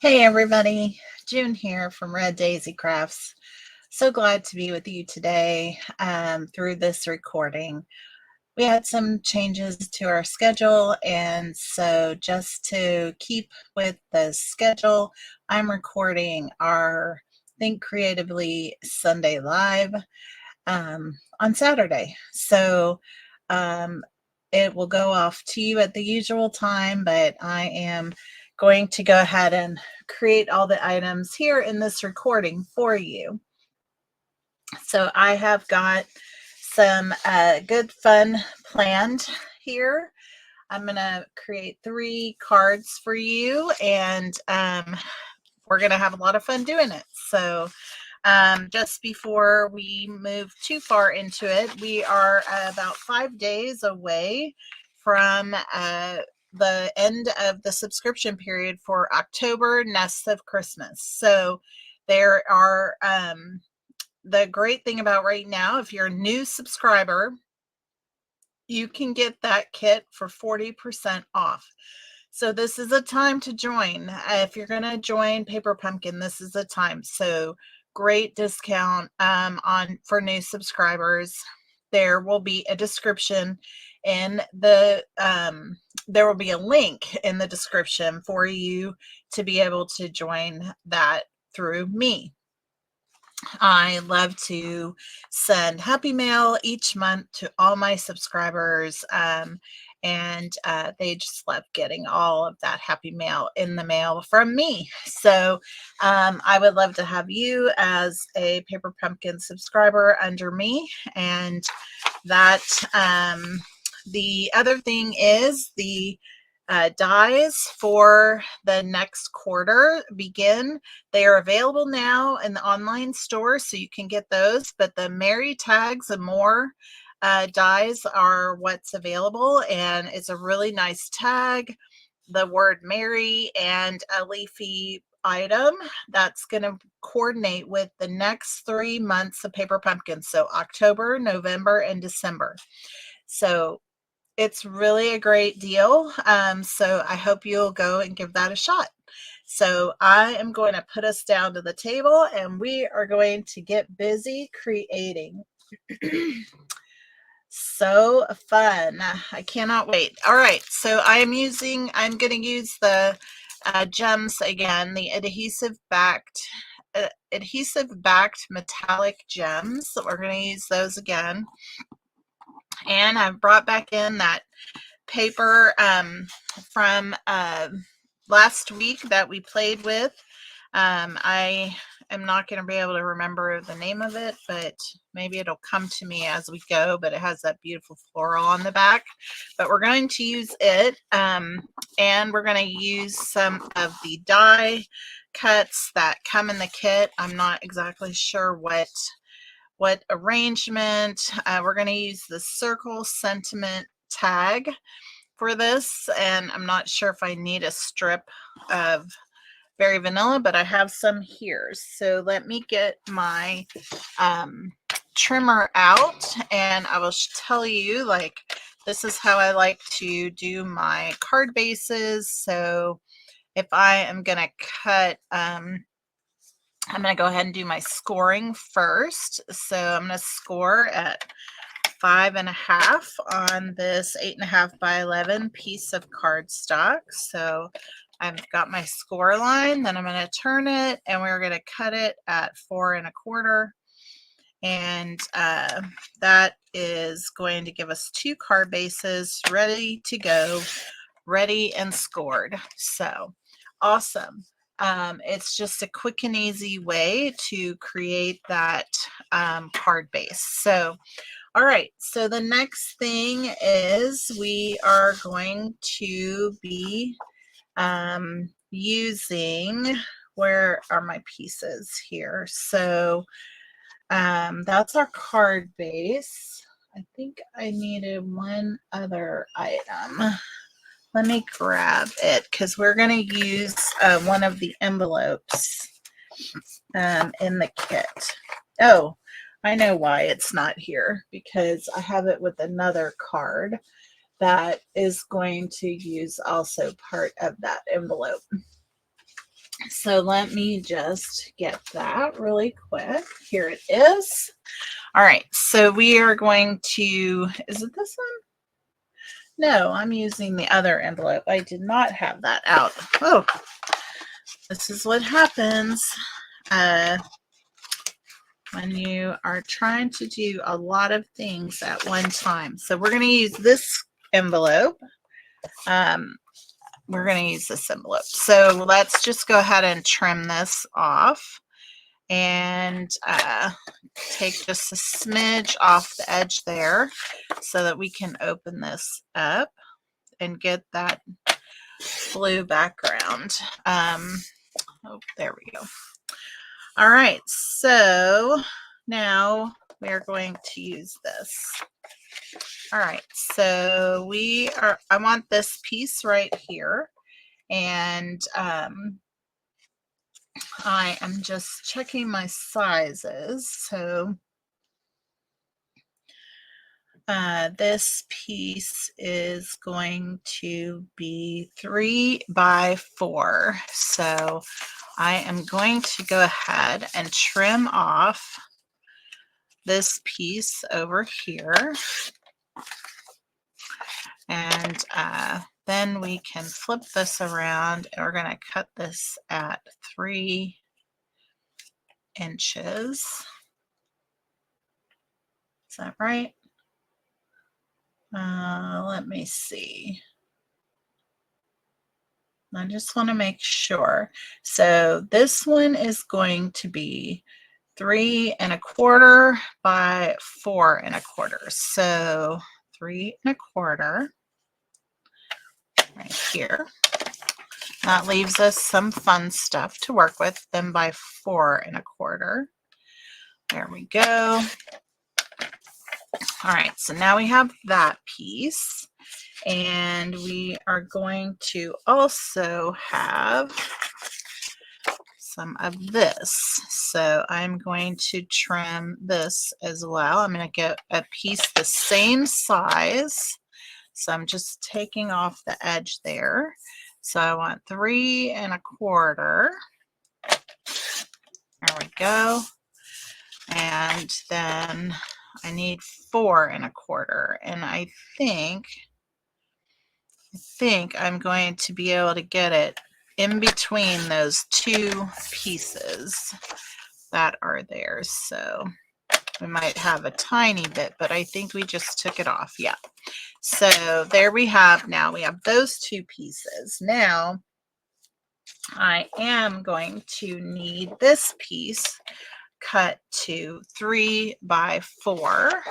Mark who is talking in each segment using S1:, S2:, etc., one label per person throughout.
S1: Hey everybody, June here from Red Daisy Crafts. So glad to be with you today through this recording. We had some changes to our schedule, and so just to keep with the schedule, I'm recording our Think Creatively Sunday Live on Saturday. So um, it will go off to you at the usual time, but I am going to go ahead and create all the items here in this recording for you. So I have got some good fun planned here. I'm going to create 3 cards for you, and we're going to have a lot of fun doing it. So just before we move too far into it, we are about 5 days away from the end of the subscription period for October Nests of Christmas. So there are the great thing about right now, if you're a new subscriber, you can get that kit for 40% off. So this is a time to join. If you're going to join Paper Pumpkin, this is a time. So great discount on for new subscribers. There will be a description in the there will be a link in the description for you to be able to join that through me. I love to send happy mail each month to all my subscribers, and they just love getting all of that happy mail in the mail from me. So I would love to have you as a Paper Pumpkin subscriber under me. And that the other thing is the dies for the next quarter begin. They are available now in the online store, so you can get those, but the Merry Tags and More dies are what's available, and it's a really nice tag, the word Merry, and a leafy item that's going to coordinate with the next 3 months of Paper Pumpkin, so October, November, and December. So it's really a great deal. So I hope you'll go and give that a shot. So I am going to put us down to the table, and we are going to get busy creating. So fun. I cannot wait. All right. So I'm going to use the gems again, the adhesive backed metallic gems. So we're going to use those again. And I've brought back in that paper from last week that we played with. I am not going to be able to remember the name of it, but maybe it'll come to me as we go. But it has that beautiful floral on the back. But we're going to use it, and we're going to use some of the die cuts that come in the kit. I'm not exactly sure what arrangement. We're going to use the circle sentiment tag for this, and I'm not sure if I need a strip of Berry Vanilla, but I have some here. So let me get my trimmer out, and I will tell you, like, this is how I like to do my card bases. So if I am going to cut, I'm going to go ahead and do my scoring first. So I'm going to score at 5.5 on this 8.5 by 11 piece of cardstock. So I've got my score line, then I'm going to turn it, and we're going to cut it at 4.25. And that is going to give us 2 card bases ready to go, ready and scored. So awesome. It's just a quick and easy way to create that card base. So all right, so the next thing is we are going to be using, where are my pieces here? So that's our card base. I think I needed one other item. Let me grab it, because we're going to use one of the envelopes in the kit. Oh, I know why it's not here, because I have it with another card that is going to use also part of that envelope. So let me just get that really quick. Here it is. All right, so we are going to, is it this one? No, I'm using the other envelope. I did not have that out. Oh, this is what happens when you are trying to do a lot of things at one time. So we're going to use this envelope. We're going to use this envelope. So let's just go ahead and trim this off and take just a smidge off the edge there so that we can open this up and get that blue background. Oh, there we go. All right, so now we are going to use this. All right, so I want this piece right here, and I am just checking my sizes. So this piece is going to be 3 by 4. So I am going to go ahead and trim off this piece over here. And then we can flip this around and we're going to cut this at 3 inches. Is that right? Let me see. I just want to make sure. So this one is going to be 3 1/4 by 4 1/4. So 3 1/4 right here. That leaves us some fun stuff to work with. Then by 4 1/4. There we go. All right, so now we have that piece. And we are going to also have some of this. So I'm going to trim this as well. I'm going to get a piece the same size. So I'm just taking off the edge there. So I want 3 1/4. There we go. And then I need 4 1/4. And I think I'm going to be able to get it in between those two pieces that are there. So we might have a tiny bit, but I think we just took it off. Yeah. So there we have, now we have those two pieces. Now I am going to need this piece cut to 3 by 4.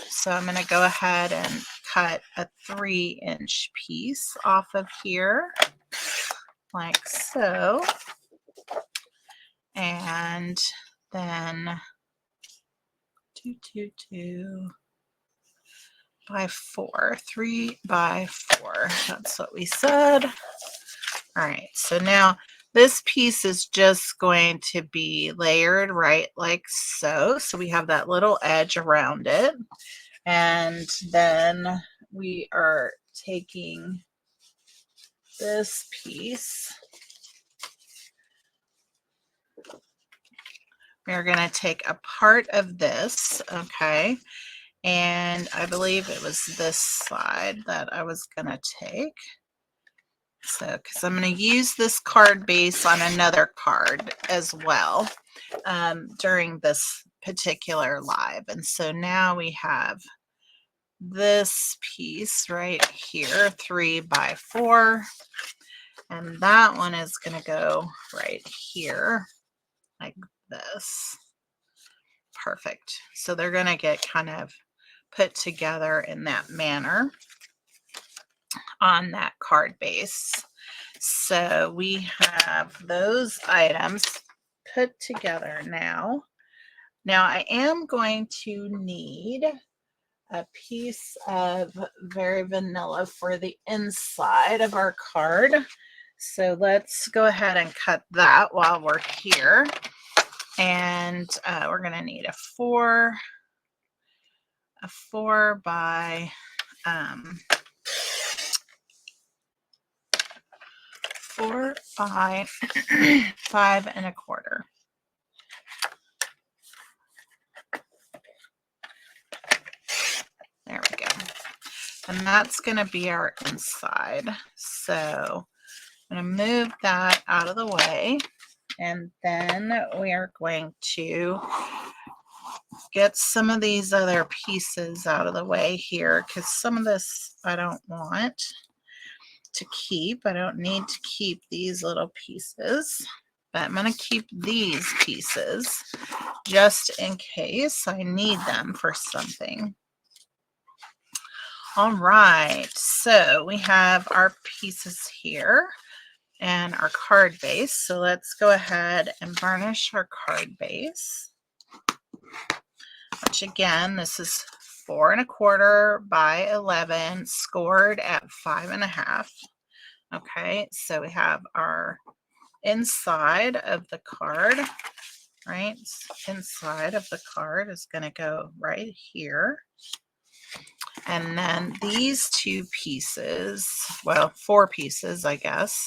S1: So I'm going to go ahead and cut a 3-inch piece off of here, like so. And then 2 by 4, 3 by 4. That's what we said. All right, so now this piece is just going to be layered right like so. So we have that little edge around it. And then we are taking this piece. We're going to take a part of this, okay? And I believe it was this side that I was going to take. So, because I'm going to use this card base on another card as well during this particular live. And so now we have this piece right here, 3 by 4. And that one is going to go right here like this. Perfect. So they're going to get kind of put together in that manner on that card base. So we have those items put together now. Now I am going to need a piece of Very Vanilla for the inside of our card. So let's go ahead and cut that while we're here. And we're going to need a 4 by 4 by 5 1/4. There we go. And that's going to be our inside. So I'm going to move that out of the way. And then we are going to get some of these other pieces out of the way here, because some of this I don't want to keep. I don't need to keep these little pieces, but I'm going to keep these pieces just in case I need them for something. All right, so we have our pieces here and our card base. So let's go ahead and varnish our card base, which again, this is 4 1/4 by 11, scored at 5 1/2. Okay, so we have our inside of the card, right? Inside of the card is going to go right here. And then these 2 pieces, well, 4 pieces, I guess,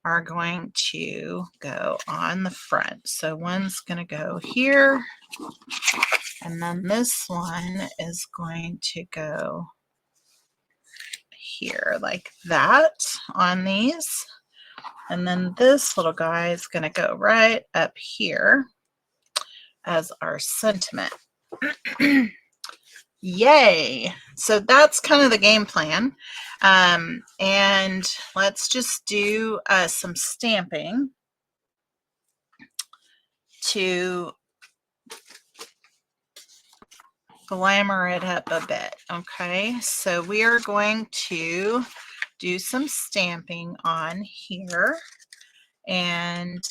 S1: are going to go on the front. So one's going to go here, and then this one is going to go here like that on these. And then this little guy is going to go right up here as our sentiment. Yay! So that's kind of the game plan. And let's just do some stamping to glamour it up a bit. Okay, so we are going to do some stamping on here, and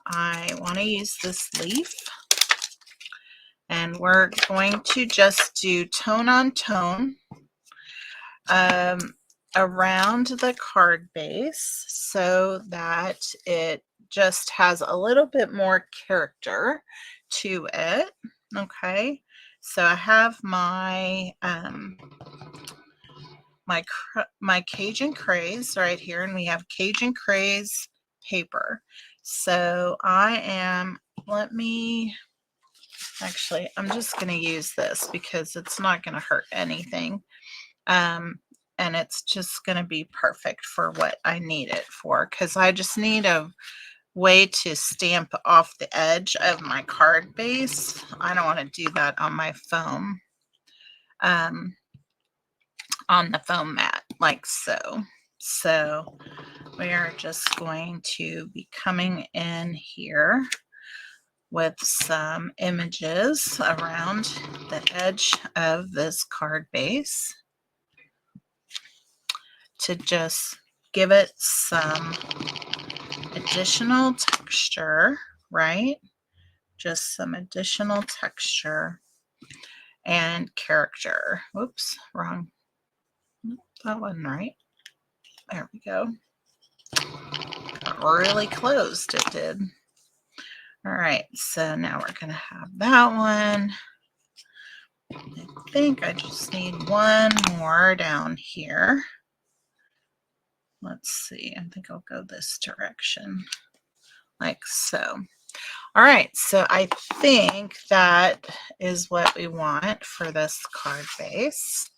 S1: I want to use this leaf, and we're going to just do tone on tone around the card base so that it just has a little bit more character to it. Okay, so I have my my Cajun Craze right here, and we have Cajun Craze paper. So let me, actually, I'm just going to use this because it's not going to hurt anything. And it's just going to be perfect for what I need it for, because I just need a way to stamp off the edge of my card base. I don't want to do that on my foam, on the foam mat like so. So we are just going to be coming in here with some images around the edge of this card base to just give it some additional texture, right? Just some additional texture and character. Whoops, wrong. That wasn't right. There we go. Got really closed, it did. All right, so now we're going to have that one. I think I just need one more down here. Let's see, I think I'll go this direction, like so. All right, so I think that is what we want for this card base.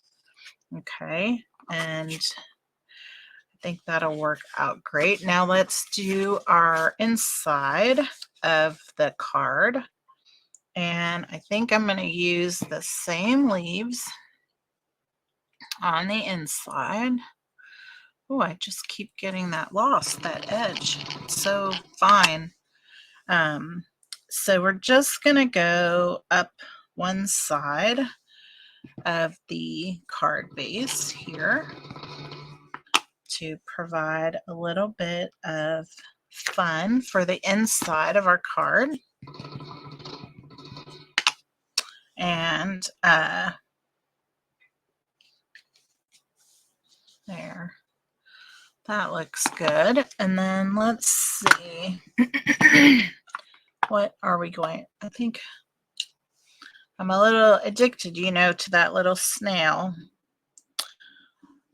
S1: Okay, and I think that'll work out great. Now let's do our inside of the card. And I think I'm going to use the same leaves on the inside. Oh, I just keep getting that lost, that edge. It's so fine. So we're just going to go up one side of the card base here to provide a little bit of fun for the inside of our card. And there, that looks good. And then let's see, what are we going, I think I'm a little addicted, you know, to that little snail.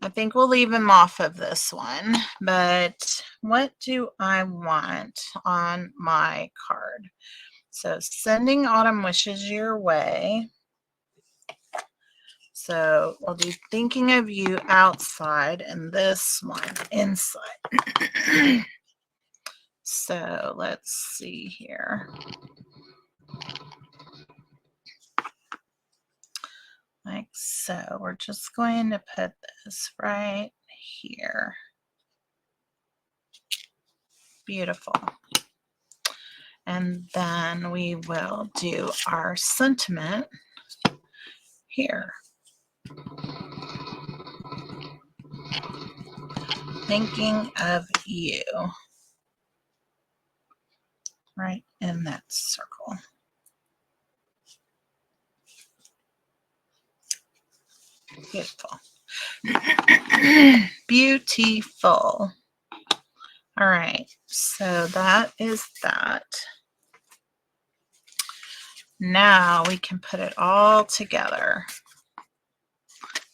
S1: I think we'll leave him off of this one, but what do I want on my card? So sending autumn wishes your way. So we'll do thinking of you outside and this one inside. So let's see here. Like so. We're just going to put this right here. Beautiful. And then we will do our sentiment here. Thinking of you. Right in that circle. Beautiful. Beautiful. All right, so that is that. Now we can put it all together.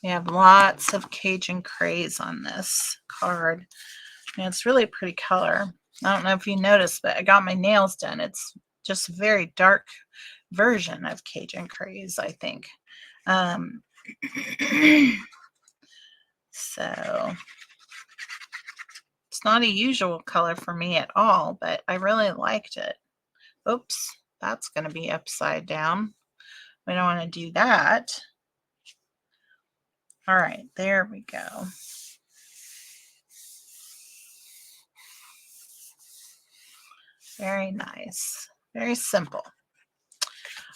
S1: We have lots of Cajun craze on this card. And it's really a pretty color. I don't know if you noticed, but I got my nails done. It's just a very dark version of Cajun craze, I think. So it's not a usual color for me at all, but I really liked it. Oops, that's going to be upside down. We don't want to do that. All right, there we go. Very nice. Very simple.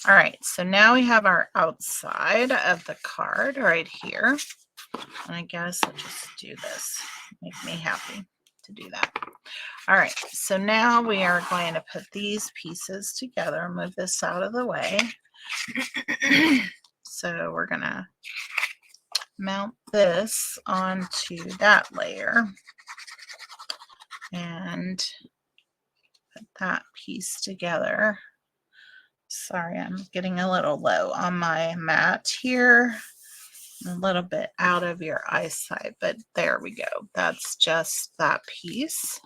S1: All right, so now we have our outside of the card right here. And I guess I'll just do this. Make me happy to do that. All right, so now we are going to put these pieces together, move this out of the way. So we're going to mount this onto that layer and put that piece together. Sorry, I'm getting a little low on my mat here. A little bit out of your eyesight, but there we go. That's just that piece.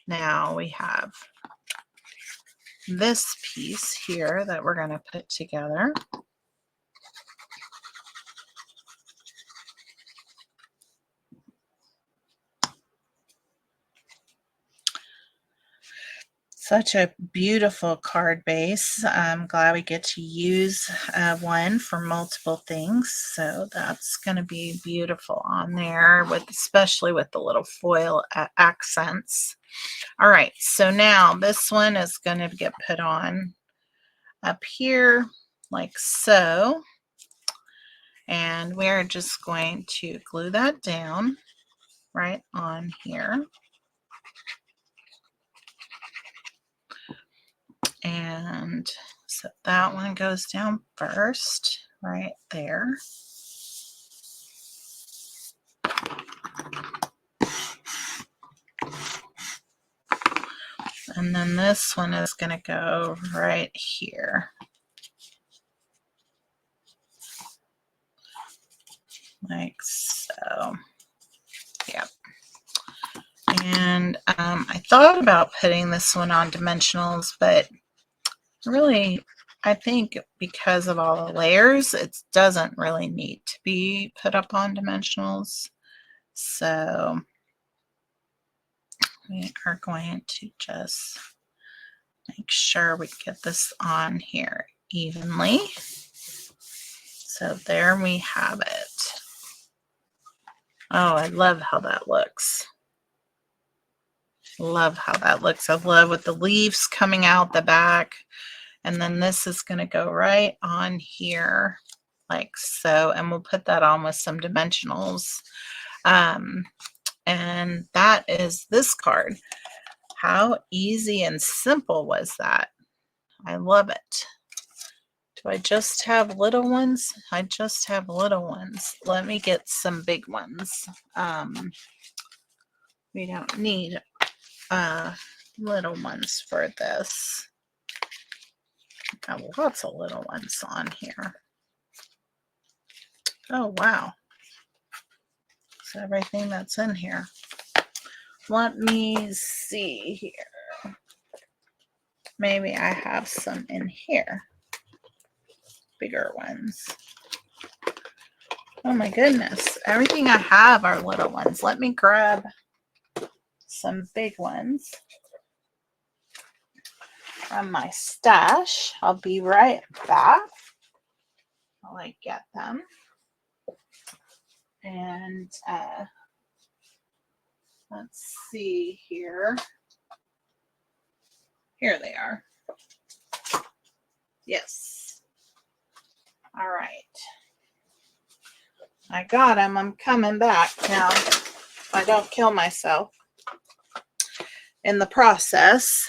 S1: Now we have this piece here that we're going to put together. Such a beautiful card base. I'm glad we get to use one for multiple things. So that's going to be beautiful on there, with especially with the little foil accents. All right, so now this one is going to get put on up here like so. And we're just going to glue that down right on here. And so that one goes down first, right there. And then this one is going to go right here. Like so. Yep. And I thought about putting this one on dimensionals, but really, I think because of all the layers, it doesn't really need to be put up on dimensionals. So we are going to just make sure we get this on here evenly. So there we have it. Oh, I love how that looks. Love how that looks. I love with the leaves coming out the back. And then this is going to go right on here like so. And we'll put that on with some dimensionals. And that is this card. How easy and simple was that? I love it. Do I just have little ones? I just have little ones. Let me get some big ones. We don't need little ones for this. Got lots of little ones on here. Oh, wow. Is everything that's in here. Let me see here. Maybe I have some in here. Bigger ones. Oh my goodness. Everything I have are little ones. Let me grab some big ones from my stash. I'll be right back while I get them. And let's see here. Here they are. Yes. All right. I got them. I'm coming back now. If I don't kill myself in the process.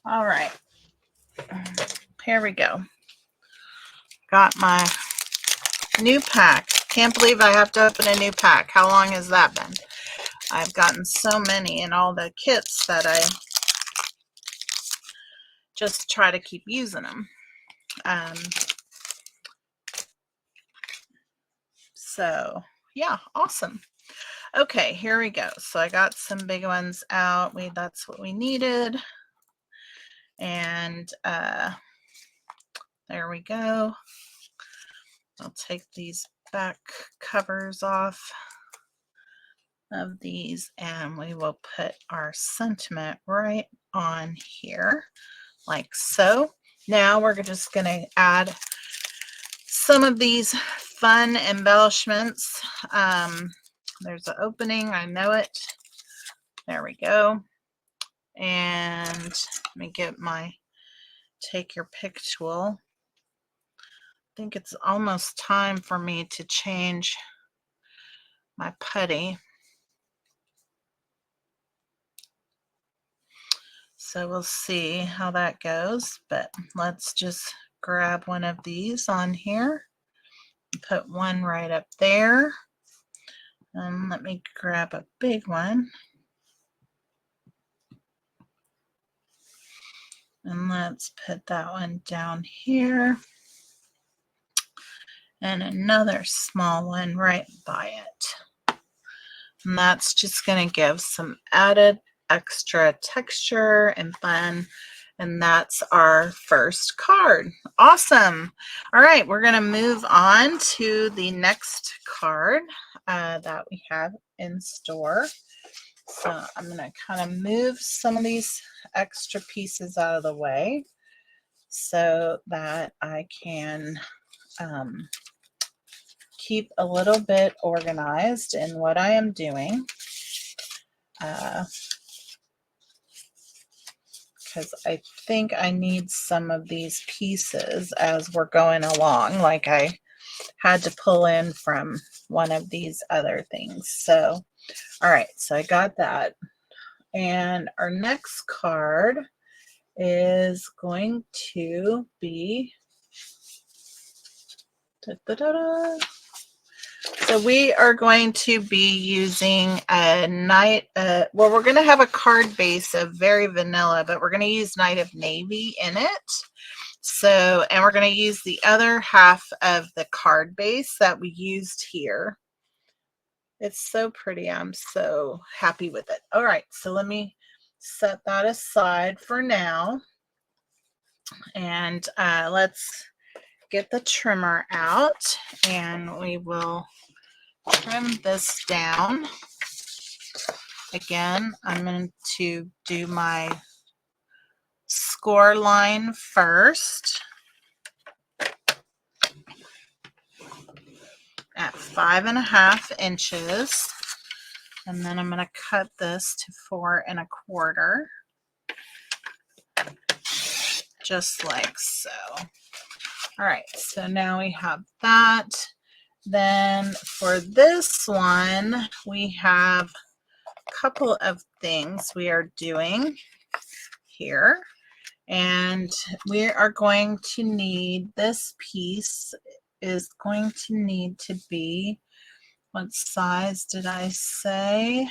S1: All right. Here we go. Got my new pack. Can't believe I have to open a new pack. How long has that been? I've gotten so many in all the kits that I just try to keep using them. So yeah, awesome. Okay, here we go. So I got some big ones out. That's what we needed. And there we go. I'll take these back covers off of these and we will put our sentiment right on here like so. Now we're just going to add some of these fun embellishments. There's an opening, I know it. There we go. And let me get my take your pick tool. I think it's almost time for me to change my putty. So we'll see how that goes, but let's just grab one of these on here. Put one right up there. And let me grab a big one. And let's put that one down here. And another small one right by it. And that's just going to give some added extra texture and fun. And that's our first card. Awesome. All right, we're going to move on to the next card that we have in store. So I'm going to kind of move some of these extra pieces out of the way so that I can keep a little bit organized in what I am doing. Because I think I need some of these pieces as we're going along, like I had to pull in from one of these other things. So, all right, so I got that. And our next card is going to be, so we are going to be using a night, well, we're going to have a card base of very vanilla, but we're going to use Night of Navy in it. So, and we're going to use the other half of the card base that we used here. It's so pretty. I'm so happy with it. All right, so let me set that aside for now. And let's get the trimmer out and we will trim this down. Again, I'm going to do my score line first at 5.5 inches. And then I'm going to cut this to 4 1/4. Just like so. All right, so now we have that. Then for this one, we have a couple of things we are doing here. And we are going to need, this piece is going to need to be, what size did I say?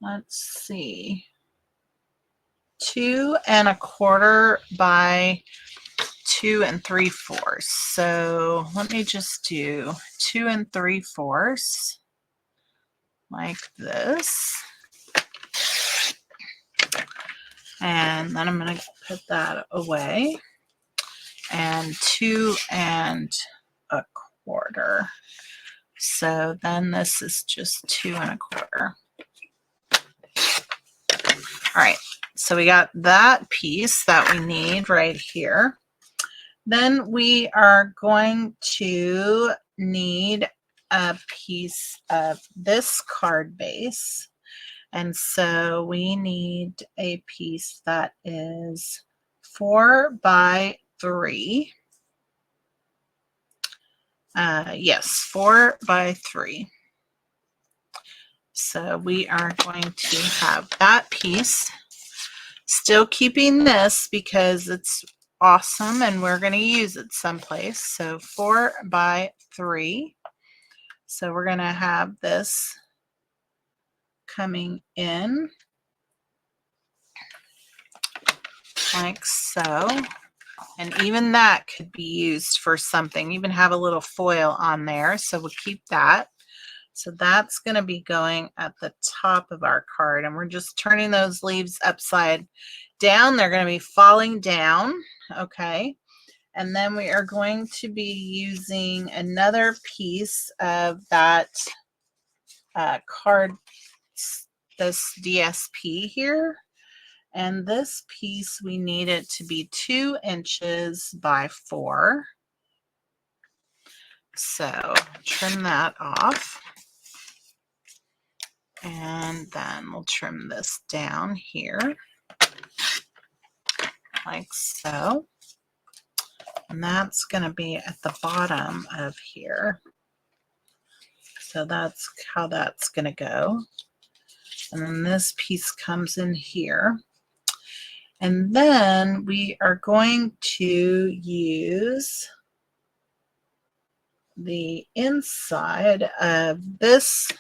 S1: Let's see. 2¼ by 2 3/4. So let me just do 2 3/4 like this. And then I'm going to put that away. And 2 1/4. So then this is just 2 1/4. All right, so we got that piece that we need right here. Then we are going to need a piece of this card base. And so we need a piece that is 4 by 3. Yes, 4 by 3. So we are going to have that piece, still keeping this because it's awesome and we're going to use it someplace. So 4 by 3. So we're going to have this coming in like so. And even that could be used for something, even have a little foil on there. So we'll keep that. So that's going to be going at the top of our card, and we're just turning those leaves upside down. They're going to be falling down. Okay. And then we are going to be using another piece of that card, this DSP here. And this piece, we need it to be 2 inches by 4. So trim that off. And then we'll trim this down here like so. And that's going to be at the bottom of here. So that's how that's going to go. And then this piece comes in here. And then we are going to use the inside of this,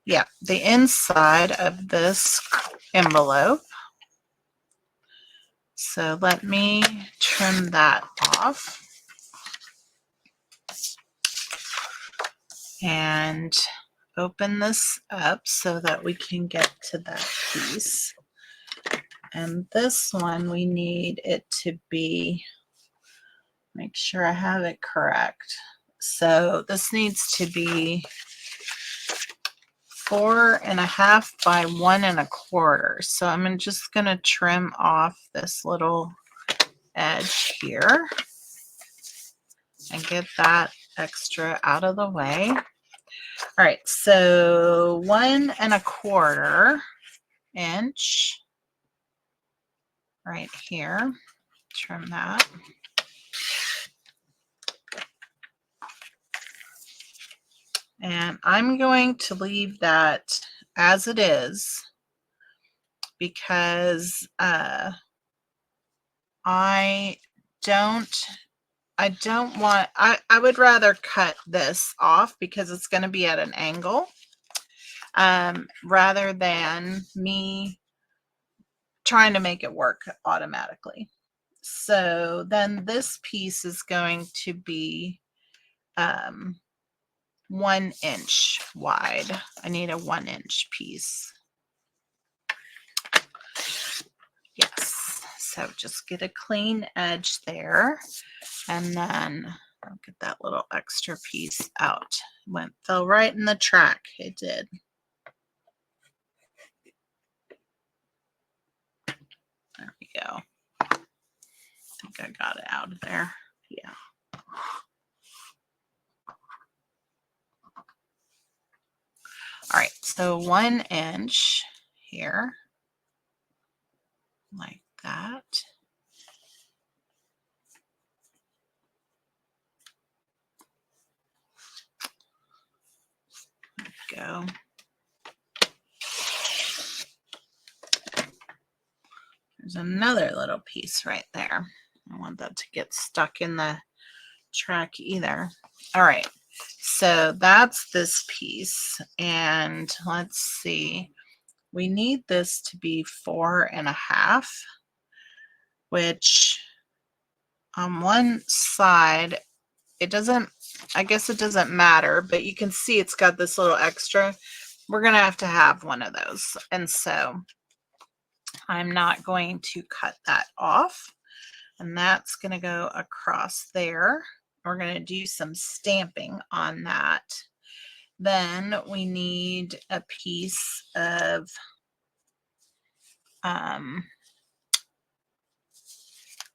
S1: the inside of this envelope. So let me trim that off and open this up so that we can get to that piece. And this one, we need it to be, make sure I have it correct. So this needs to be 4 1/2 by 1 1/4. So I'm just going to trim off this little edge here and get that extra out of the way. All right, so 1 1/4 inch right here. Trim that. And I'm going to leave that as it is because I would rather cut this off because it's going to be at an angle rather than me trying to make it work automatically. So then this piece is going to be 1 inch wide. I need a 1 inch piece. Yes, so just get a clean edge there, and then I'll get that little extra piece out. Fell right in the track. It did. There we go. I think I got it out of there. Yeah. All right, so 1 inch here, like that. There we go. There's another little piece right there. I don't want that to get stuck in the track either. All right, so that's this piece, and let's see. we need this to be 4.5, which on one side, it doesn't, I guess it doesn't matter, but you can see it's got this little extra. We're going to have one of those. And so I'm not going to cut that off. And that's going to go across there. We're going to do some stamping on that. Then we need a piece of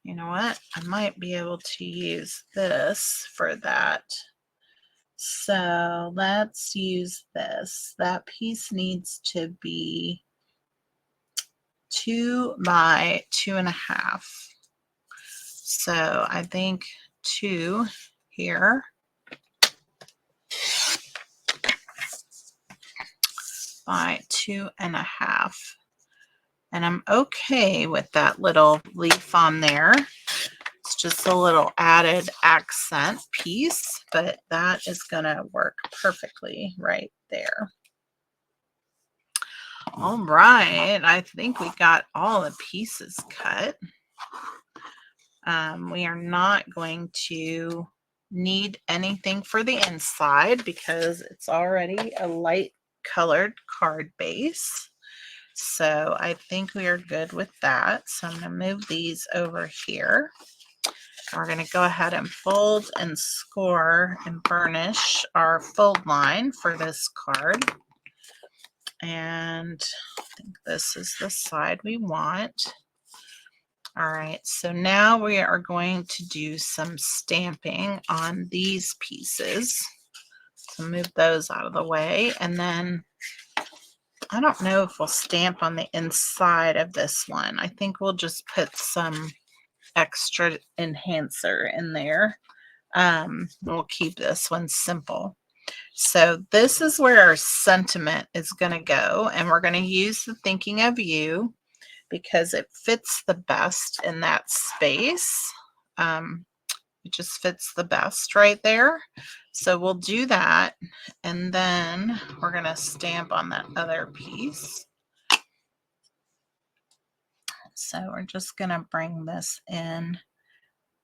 S1: you know what? I might be able to use this for that. So let's use this. That piece needs to be 2 by 2.5. So I think 2 here by 2.5. And I'm okay with that little leaf on there. It's just a little added accent piece, but that is going to work perfectly right there. All right, I think we got all the pieces cut. We are not going to need anything for the inside because it's already a light colored card base. So I think we are good with that. So I'm going to move these over here. We're going to go ahead and fold and score and burnish our fold line for this card. And I think this is the side we want. All right, so now we are going to do some stamping on these pieces. So move those out of the way. And then I don't know if we'll stamp on the inside of this one. I think we'll just put some extra enhancer in there. We'll keep this one simple. So this is where our sentiment is going to go, and we're going to use the thinking of you because it fits the best in that space. It just fits the best right there. So we'll do that, and then we're going to stamp on that other piece. So we're just going to bring this in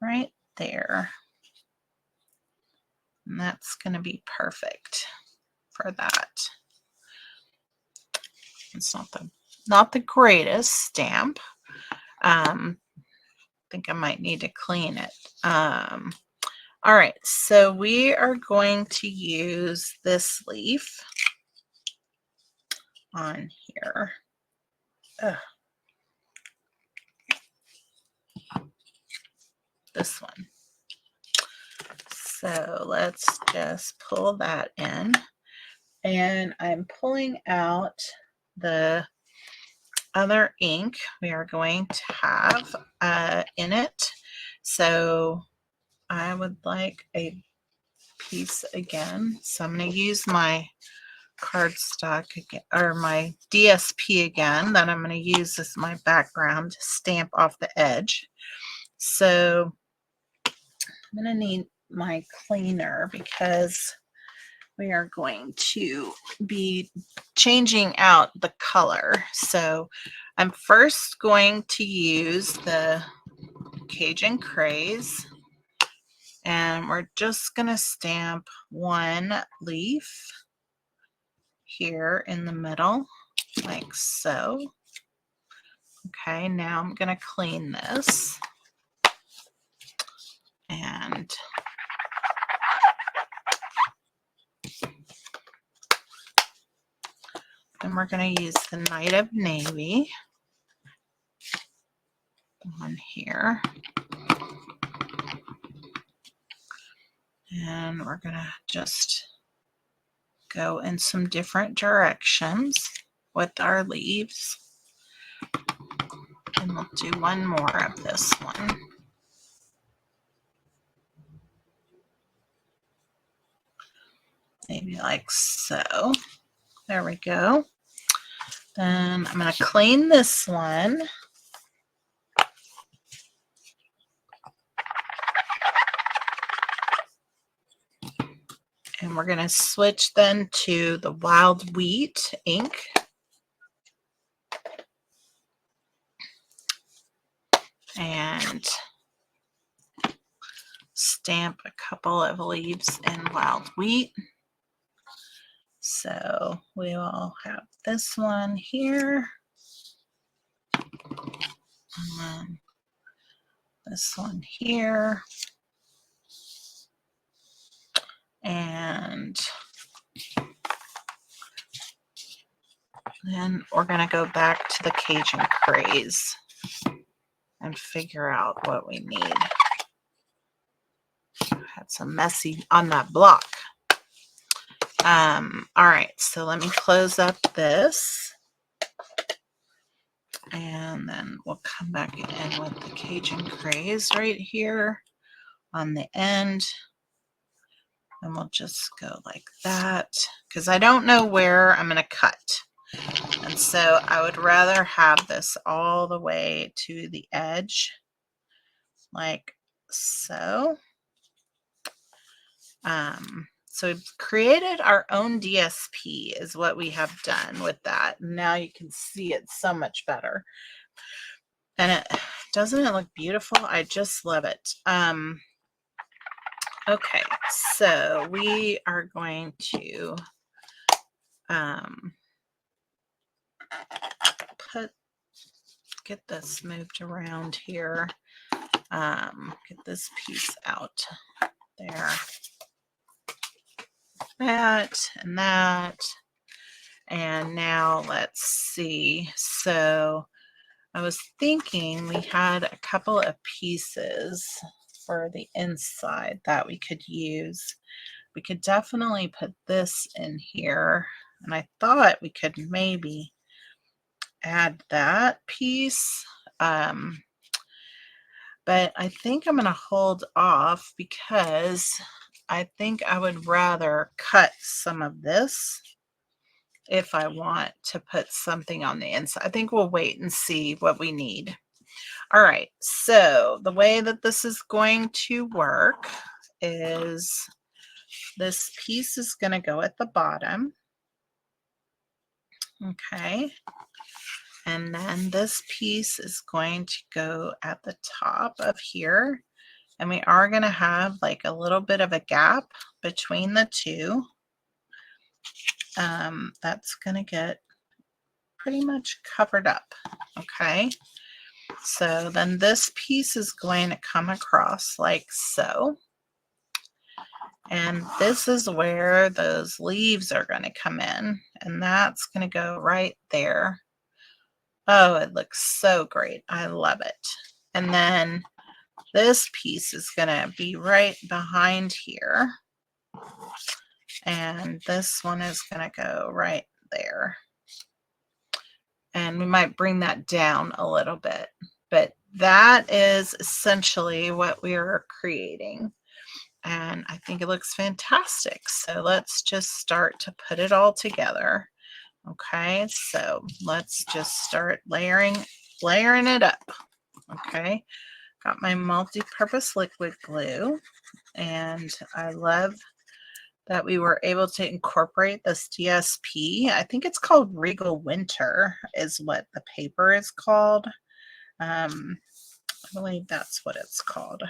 S1: right there. And that's going to be perfect for that. It's not the greatest stamp. I think I might need to clean it. All right, so we are going to use this leaf on here. This one. So let's just pull that in. And I'm pulling out the other ink we are going to have in it. So I would like a piece again. So I'm going to use my cardstock again, or my DSP again, that I'm going to use as my background to stamp off the edge. So I'm going to need my cleaner because we are going to be changing out the color. So I'm first going to use the Cajun Craze, and we're just going to stamp one leaf here in the middle, like so. Okay, now I'm going to clean this. And then we're going to use the Night of Navy on here. And we're going to just go in some different directions with our leaves. And we'll do one more of this one. Maybe like so. There we go. Then I'm going to clean this one. And we're going to switch then to the Wild Wheat ink. stamp a couple of leaves in wild wheat. So we will have this one here, and then this one here, and then we're going to go back to the Cajun Craze and figure out what we need. Had some messy on that block. All right, so let me close up this, and then we'll come back in with the Cajun Craze right here on the end, and we'll just go like that because I don't know where I'm going to cut, and so I would rather have this all the way to the edge like so. So we've created our own DSP is what we have done with that. Now you can see it so much better. And doesn't it look beautiful? I just love it. Okay, so we are going to get this moved around here. Get this piece out there. That and that. And now let's see. So I was thinking we had a couple of pieces for the inside that we could use. We could definitely put this in here. And I thought we could maybe add that piece. But I think I'm going to hold off because I think I would rather cut some of this if I want to put something on the inside. I think we'll wait and see what we need. All right, so the way that this is going to work is this piece is going to go at the bottom. Okay. And then this piece is going to go at the top of here. And we are going to have like a little bit of a gap between the two. That's going to get pretty much covered up. Okay. So then this piece is going to come across like so. And this is where those leaves are going to come in. And that's going to go right there. Oh, it looks so great. I love it. And then this piece is going to be right behind here. And this one is going to go right there. And we might bring that down a little bit. But that is essentially what we are creating. And I think it looks fantastic. So let's just start to put it all together. Okay, so let's just start layering it up. Okay, got my multi-purpose liquid glue, and I love that we were able to incorporate this DSP. I think it's called Regal Winter is what the paper is called. I believe that's what it's called.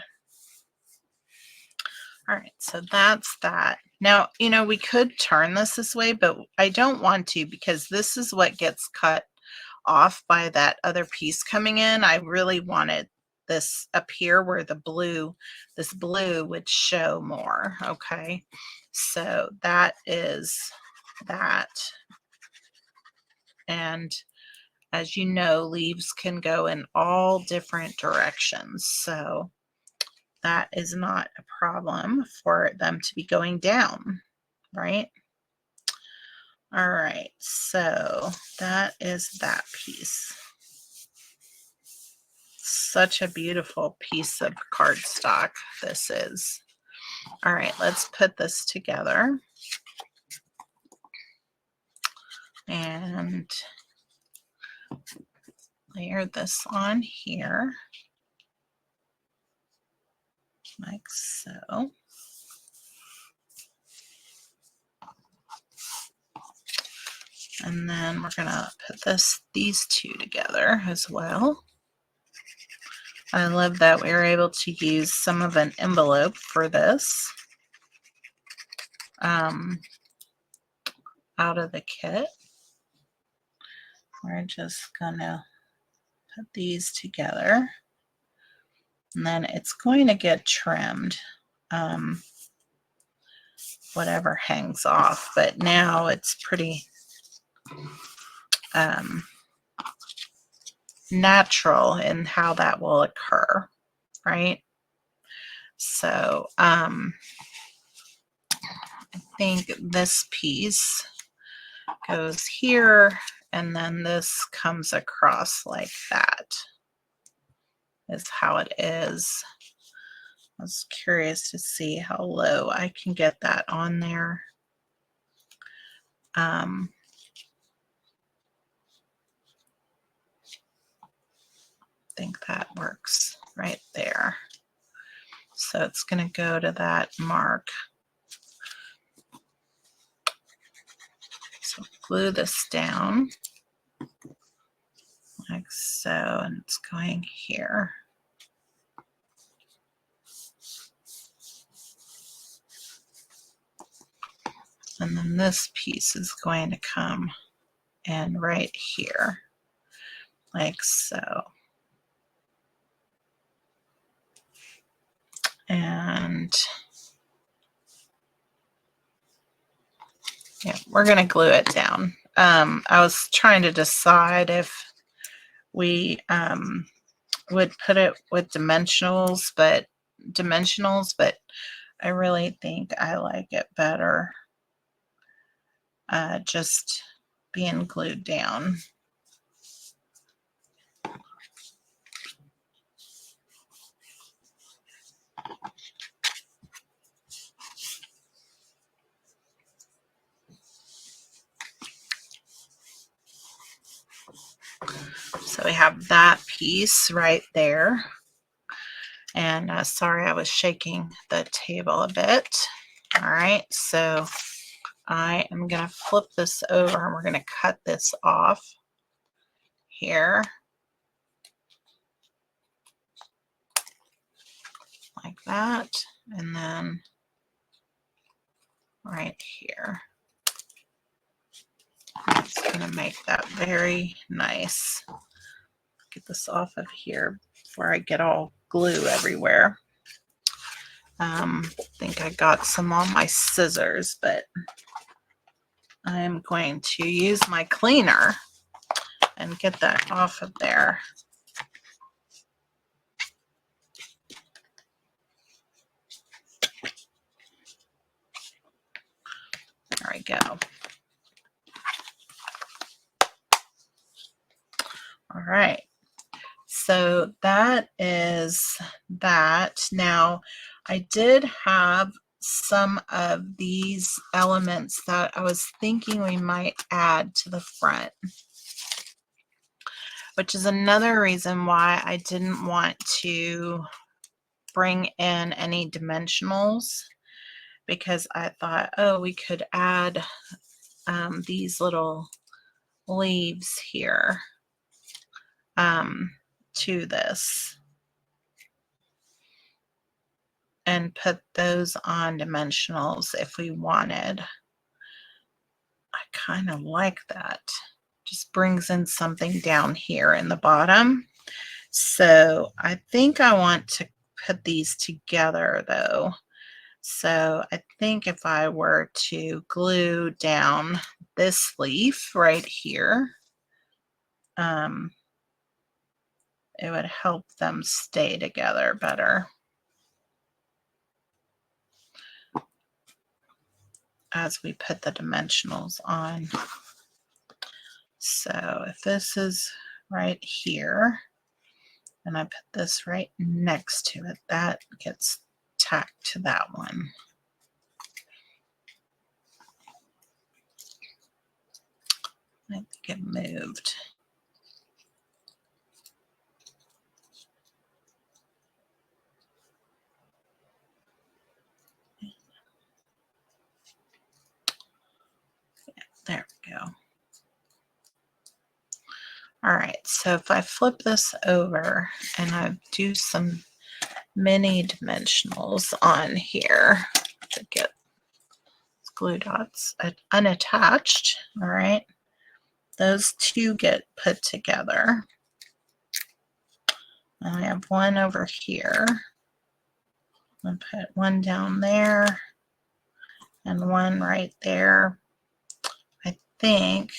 S1: All right, so that's that. Now, you know, we could turn this way, but I don't want to because this is what gets cut off by that other piece coming in. I really wanted this up here where the blue, this blue would show more. Okay, so that is that. And as you know, leaves can go in all different directions. So that is not a problem for them to be going down, right? All right, so that is that piece. Such a beautiful piece of cardstock this is. All right, let's put this together. And layer this on here. Like so. And then we're going to put these two together as well. I love that we were able to use some of an envelope for this out of the kit. We're just gonna put these together, and then it's going to get trimmed, whatever hangs off, but now it's pretty natural in how that will occur, right? So I think this piece goes here, and then this comes across like that, is how it is. I was curious to see how low I can get that on there. I think that works right there. So it's going to go to that mark. So glue this down like so, and it's going here. And then this piece is going to come in right here, like so. And yeah, we're going to glue it down. I was trying to decide if we would put it with dimensionals, but I really think I like it better just being glued down. So we have that piece right there. And sorry, I was shaking the table a bit. All right, so I am going to flip this over and we're going to cut this off here like that, and then right here. It's going to make that very nice. Get this off of here before I get all glue everywhere. I think I got some on my scissors, but I'm going to use my cleaner and get that off of there. There we go. All right. So that is that. Now, I did have some of these elements that I was thinking we might add to the front, which is another reason why I didn't want to bring in any dimensionals, because I thought, oh, we could add these little leaves here to this and put those on dimensionals if we wanted. I kind of like that. Just brings in something down here in the bottom. So I think I want to put these together though. So I think if I were to glue down this leaf right here, it would help them stay together better as we put the dimensionals on. So if this is right here, and I put this right next to it, that gets tacked to that one. I think it moved. Yeah, there we go. All right, So if I flip this over and I do some mini dimensionals on here to get glue dots unattached, all right, those two get put together. And I have one over here. I'll put one down there and one right there. I think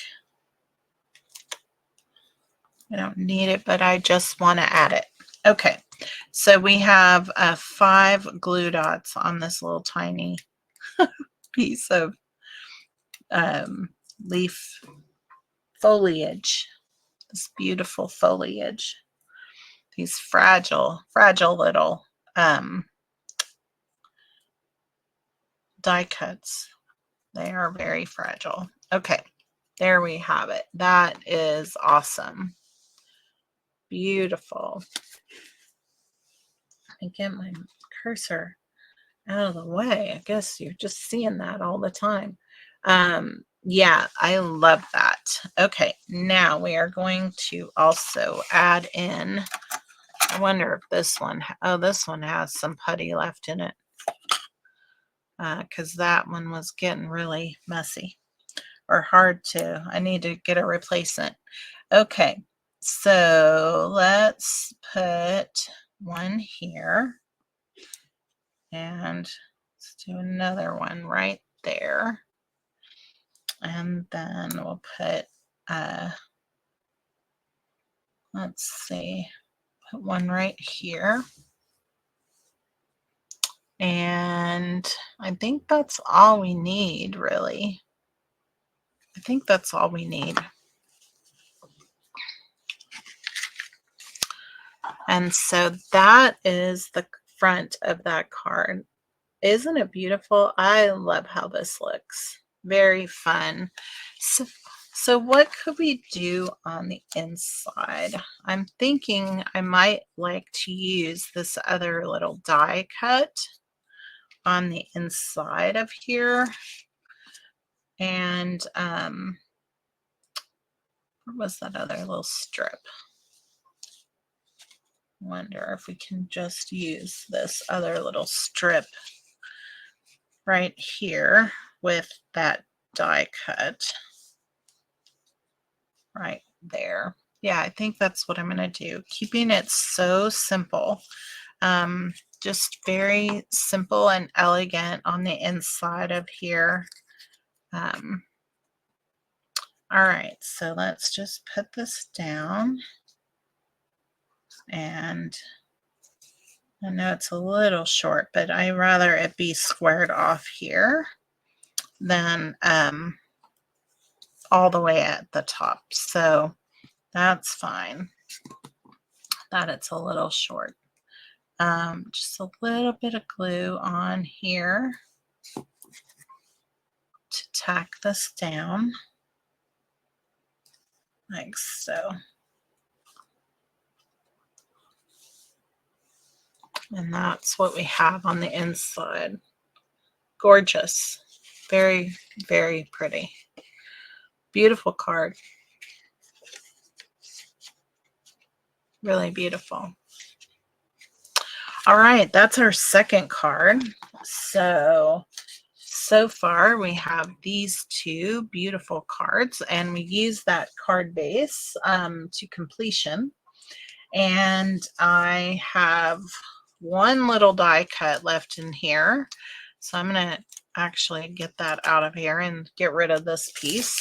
S1: I don't need it, but I just want to add it. Okay, so we have 5 glue dots on this little tiny piece of leaf foliage, this beautiful foliage, these fragile little die cuts. They are very fragile. Okay, there we have it. That is awesome. Beautiful. Let me get my cursor out of the way. I guess you're just seeing that all the time. Yeah, I love that. Okay, now we are going to also add in, I wonder if this one, oh, this one has some putty left in it, because that one was getting really messy or hard to, I need to get a replacement. Okay, so let's put one here and let's do another one right there. And then we'll put, let's see, put one right here. And I think that's all we need, really. I think that's all we need. And so that is the front of that card. Isn't it beautiful? I love how this looks. Very fun. So what could we do on the inside? I'm thinking I might like to use this other little die cut on the inside of here. And where was that other little strip? Wonder if we can just use this other little strip right here with that die cut right there. Yeah, I think that's what I'm going to do. Keeping it so simple. Just very simple and elegant on the inside of here. All right, so let's just put this down. And I know it's a little short, but I'd rather it be squared off here than all the way at the top. So that's fine that it's a little short. Just a little bit of glue on here to tack this down like so. And that's what we have on the inside. Gorgeous. Very, very pretty. Beautiful card. Really beautiful. All right, that's our second card. So far we have these 2 beautiful cards, and we use that card base to completion. And I have one little die cut left in here. So I'm going to actually get that out of here and get rid of this piece.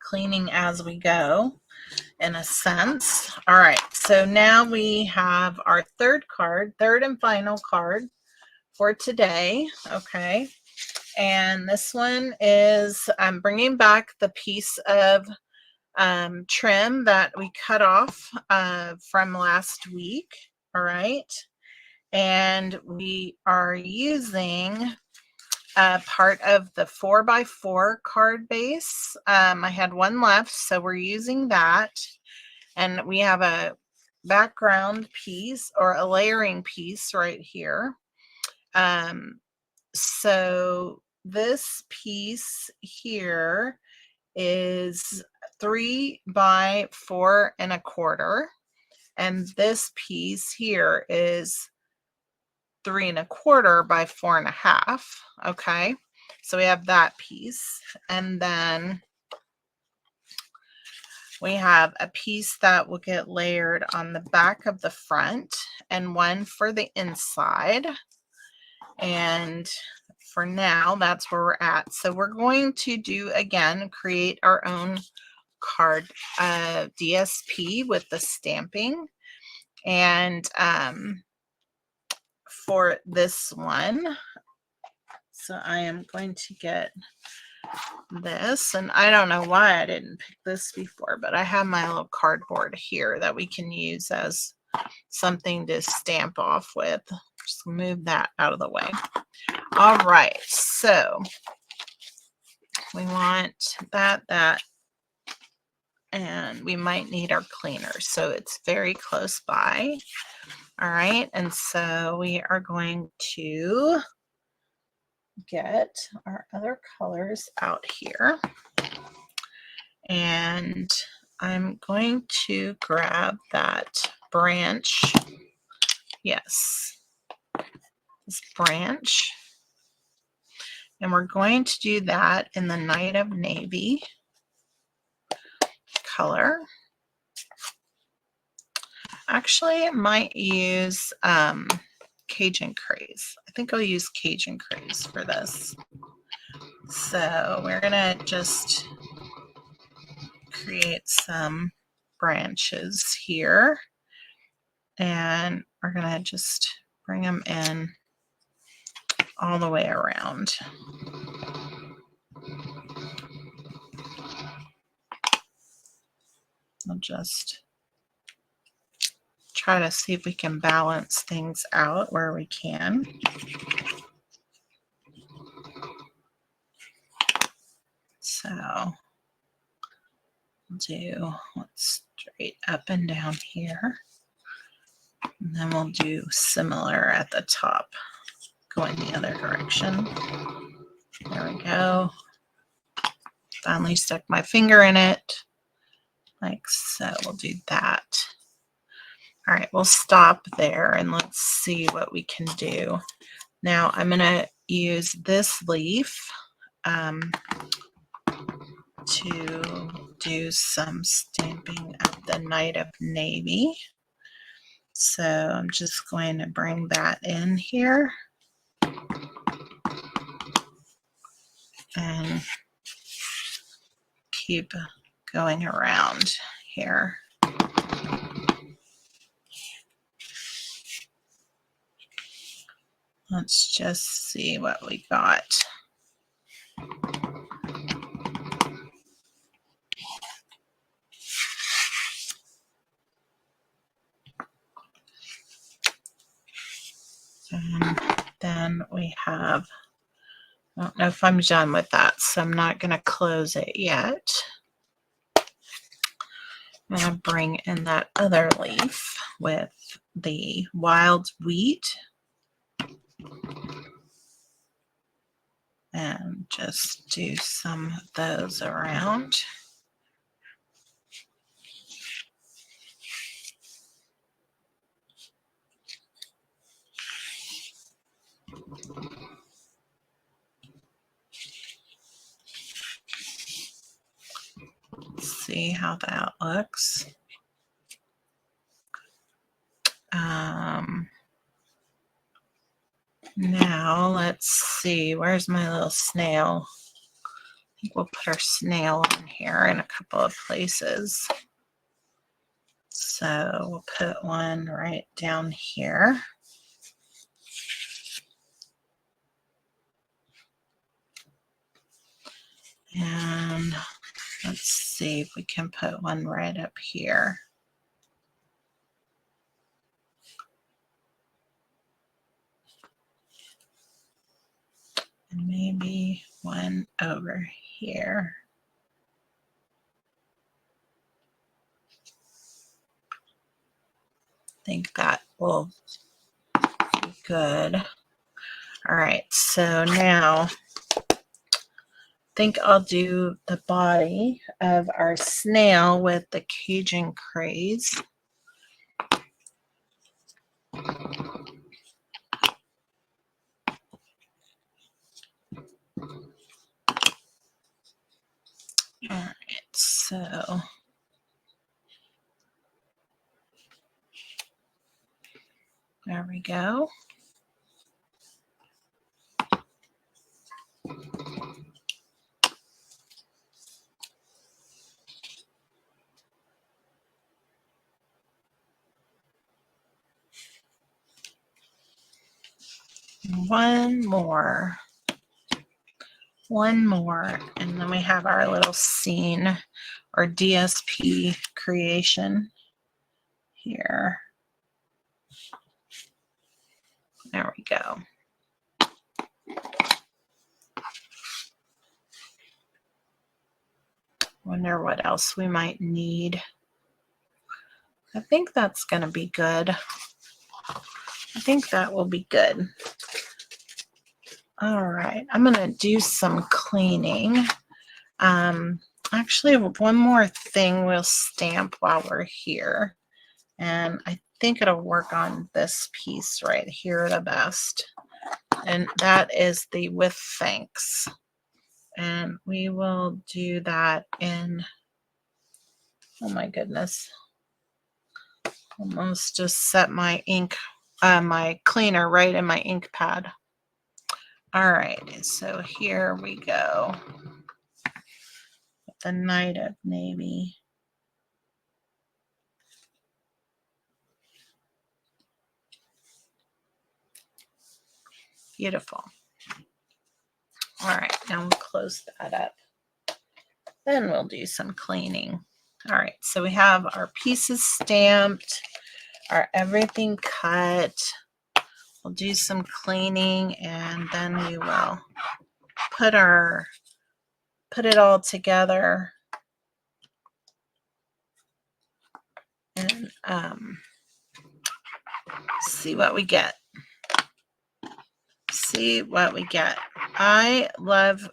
S1: Cleaning as we go, in a sense. All right, so now we have our third and final card for today. Okay, and this one is bringing back the piece of trim that we cut off from last week. All right, and we are using part of the 4x4 card base. I had one left, so we're using that. And we have a background piece or a layering piece right here. So this piece here is 3 by 4 1/4, and this piece here is 3 1/4 by 4 1/2. Okay, so we have that piece, and then we have a piece that will get layered on the back of the front and one for the inside. And for now, that's where we're at. So we're going to do, again, create our own card DSP with the stamping. And for this one, so I am going to get this, and I don't know why I didn't pick this before, but I have my little cardboard here that we can use as something to stamp off with. Just move that out of the way. All right, so we want that, and we might need our cleaner, so it's very close by. All right, and so we are going to get our other colors out here, and I'm going to grab that branch. Yes, this branch, and we're going to do that in the Night of Navy color. Actually, I might use Cajun Craze. I think I'll use Cajun Craze for this. So we're gonna just create some branches here, and we're gonna just bring them in all the way around. I'll just try to see if we can balance things out where we can. So we'll do straight up and down here. And then we'll do similar at the top, going the other direction. There we go. Finally stuck my finger in it, like so. We'll do that. All right, we'll stop there and let's see what we can do. Now I'm going to use this leaf to do some stamping of the Night of Navy. So I'm just going to bring that in here and keep going around here. Let's just see what we got. And then we have, I don't know if I'm done with that, so I'm not going to close it yet. I'm going to bring in that other leaf with the wild wheat and just do some of those around. See how that looks. Now let's see, where's my little snail? I think we'll put our snail in here in a couple of places. So we'll put one right down here. And let's see if we can put one right up here. And maybe one over here. I think that will be good. All right, so now think I'll do the body of our snail with the Cajun craze. All right, so there we go. One more, and then we have our little scene or DSP creation here. There we go. Wonder what else we might need. I think that's going to be good. I think that will be good. All right, I'm going to do some cleaning. Actually, one more thing we'll stamp while we're here. And I think it'll work on this piece right here the best. And that is the with thanks. And we will do that in, oh my goodness, almost just set my ink, my cleaner right in my ink pad. All right, so here we go. The Night of Navy. Beautiful. All right, now we'll close that up. Then we'll do some cleaning. All right, so we have our pieces stamped, our everything cut. We'll do some cleaning, and then we will put it all together and see what we get. I love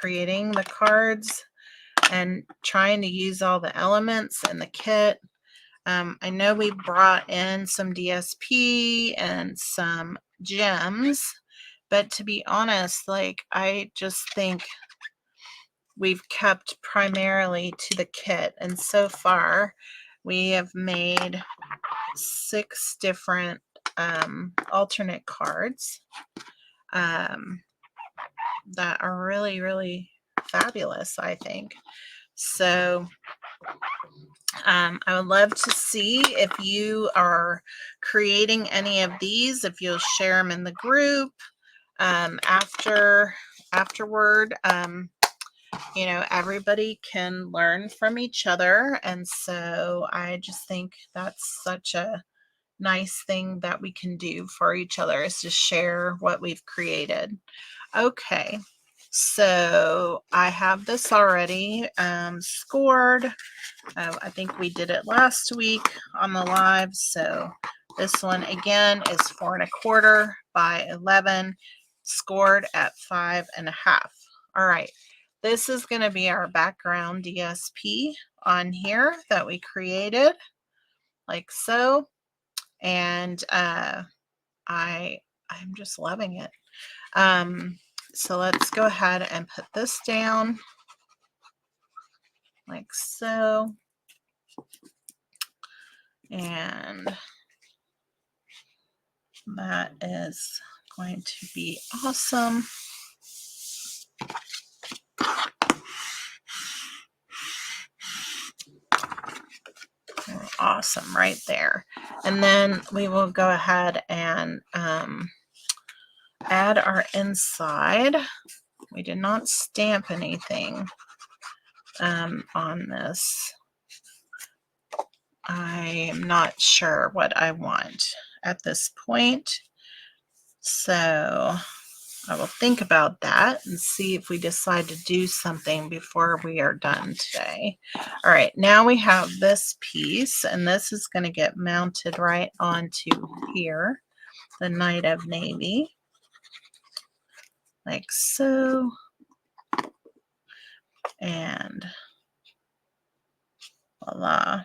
S1: creating the cards and trying to use all the elements in the kit. I know we brought in some DSP and some gems, but to be honest, like, I just think we've kept primarily to the kit, and so far we have made 6 different alternate cards that are really, really fabulous, I think. So I would love to see if you are creating any of these, if you'll share them in the group afterward. You know, everybody can learn from each other, and so I just think that's such a nice thing that we can do for each other, is to share what we've created. Okay, so I have this already scored. I think we did it last week on the live. So this one again is 4 1/4 by 11, scored at 5 1/2. All right, this is going to be our background DSP on here that we created, like so. And I'm just loving it. So let's go ahead and put this down like so. And that is going to be awesome. Awesome right there. And then we will go ahead and add our inside. We did not stamp anything on this. I am not sure what I want at this point. So I will think about that and see if we decide to do something before we are done today. All right, now we have this piece, and this is going to get mounted right onto here, the Night of Navy, like so. And voila.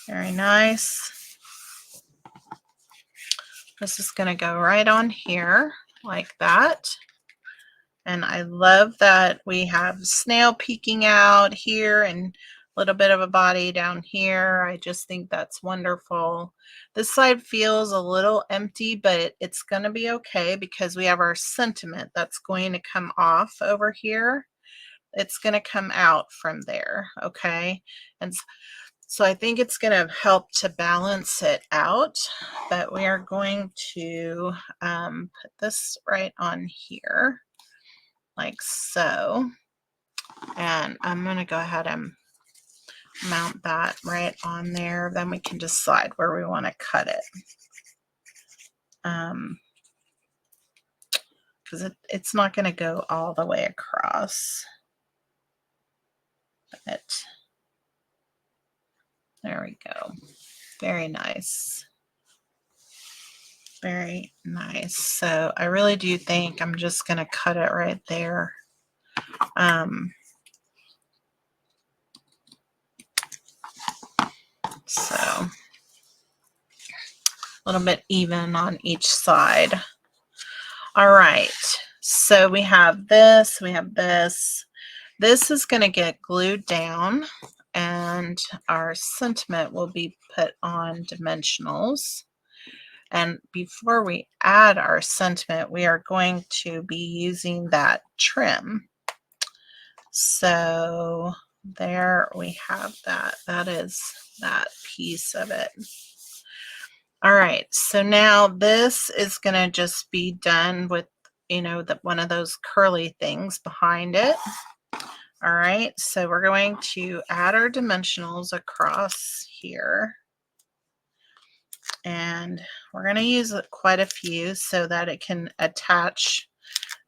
S1: Very nice. This is going to go right on here like that. And I love that we have snail peeking out here and a little bit of a body down here. I just think that's wonderful. This side feels a little empty, but it's going to be okay because we have our sentiment that's going to come off over here. It's going to come out from there, okay? And so I think it's going to help to balance it out, but we are going to put this right on here, like so. And I'm going to go ahead and mount that right on there. Then we can decide where we want to cut it. Because it's not going to go all the way across. But there we go. Very nice. Very nice. So I really do think I'm just going to cut it right there. So a little bit even on each side. All right. So we have this, we have this. This is going to get glued down and our sentiment will be put on dimensionals. And before we add our sentiment, we are going to be using that trim. So there we have that. That is that piece of it. All right, so now this is going to just be done with, you know, one of those curly things behind it. All right, so we're going to add our dimensionals across here. And we're going to use quite a few so that it can attach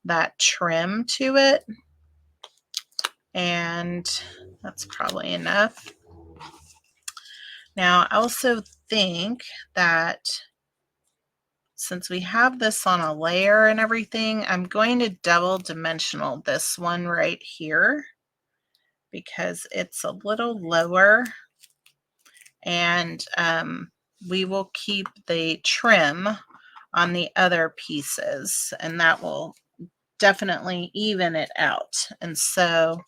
S1: that trim to it. And that's probably enough. Now, I also think that since we have this on a layer and everything, I'm going to double dimensional this one right here because it's a little lower. And we will keep the trim on the other pieces, and that will definitely even it out. And so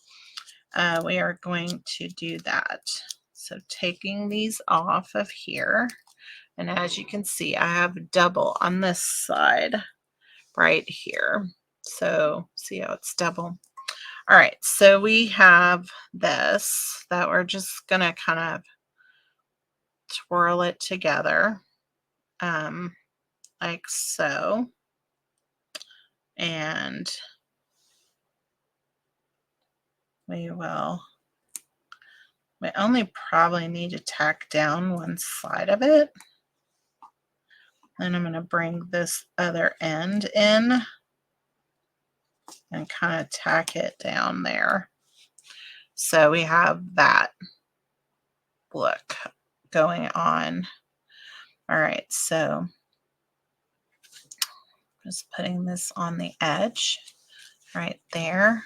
S1: we are going to do that. So taking these off of here, and as you can see, I have double on this side right here. So see how it's double. All right, so we have this that we're just gonna kind of twirl it together like so. And we only probably need to tack down one side of it. Then I'm going to bring this other end in and kind of tack it down there. So we have that look going on. All right, so just putting this on the edge right there.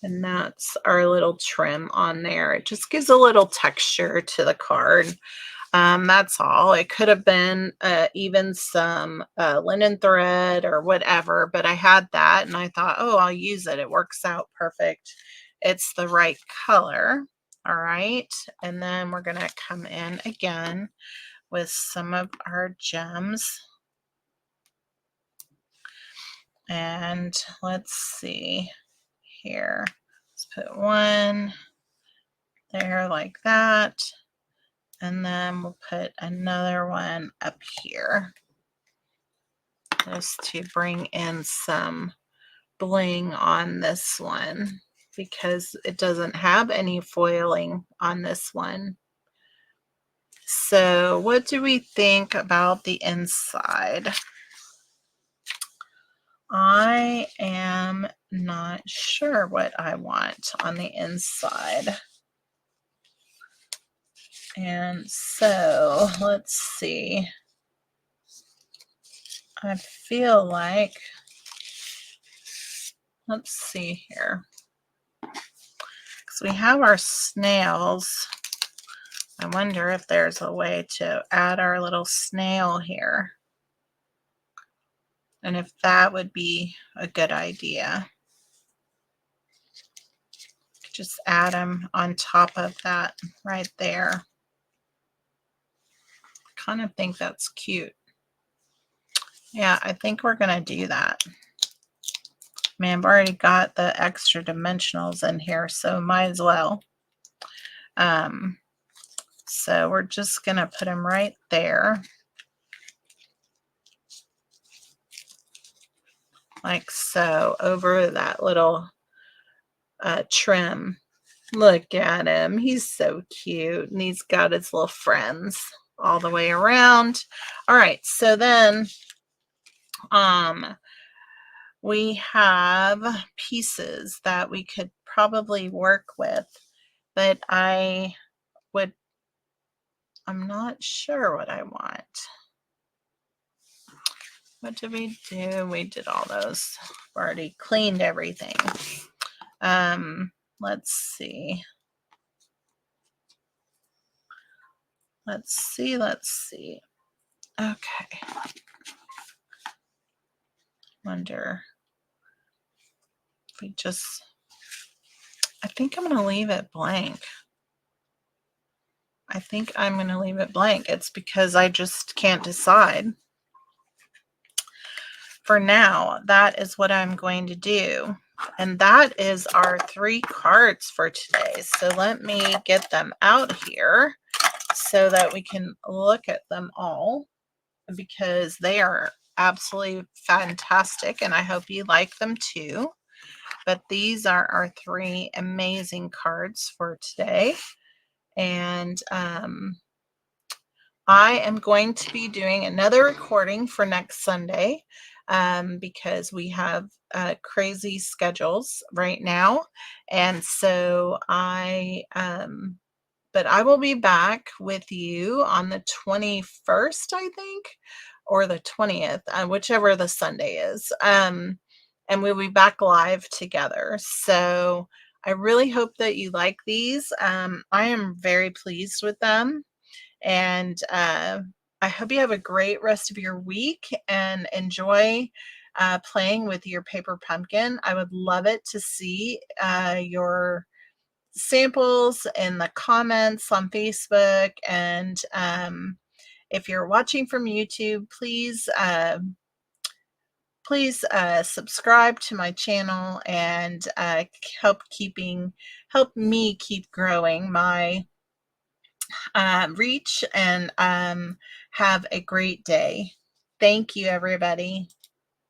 S1: And that's our little trim on there. It just gives a little texture to the card. That's all. It could have been even some linen thread or whatever, but I had that and I thought, oh, I'll use it. It works out perfect. It's the right color. All right. And then we're going to come in again with some of our gems. And let's see here. Let's put one there like that. And then we'll put another one up here just to bring in some bling on this one because it doesn't have any foiling on this one. So what do we think about the inside? I am not sure what I want on the inside. And so let's see. I feel like, let's see here, because we have our snails. I wonder if there's a way to add our little snail here, and if that would be a good idea. Just add them on top of that right there. I kind of think that's cute. Yeah, I think we're gonna do that. Man, I've already got the extra dimensionals in here, so might as well. So we're just gonna put them right there, like so, over that little trim. Look at him, he's so cute, and he's got his little friends all the way around. All right, so then we have pieces that we could probably work with, but I'm not sure what I want. What did we do? We did all those. We've already cleaned everything. Let's see. Let's see. Okay. Wonder if we just, I think I'm going to leave it blank. I think I'm going to leave it blank. It's because I just can't decide. For now, that is what I'm going to do. And that is our 3 cards for today. So let me get them out here so that we can look at them all, because they are absolutely fantastic and I hope you like them too. But these are our 3 amazing cards for today. And I am going to be doing another recording for next Sunday because we have crazy schedules right now. And so but I will be back with you on the 21st, I think, or the 20th, whichever the Sunday is. And we'll be back live together. So I really hope that you like these. I am very pleased with them. And I hope you have a great rest of your week and enjoy playing with your paper pumpkin. I would love it to see your samples in the comments on Facebook. And if you're watching from YouTube, please subscribe to my channel and help me keep growing my reach, and have a great day. Thank you, everybody.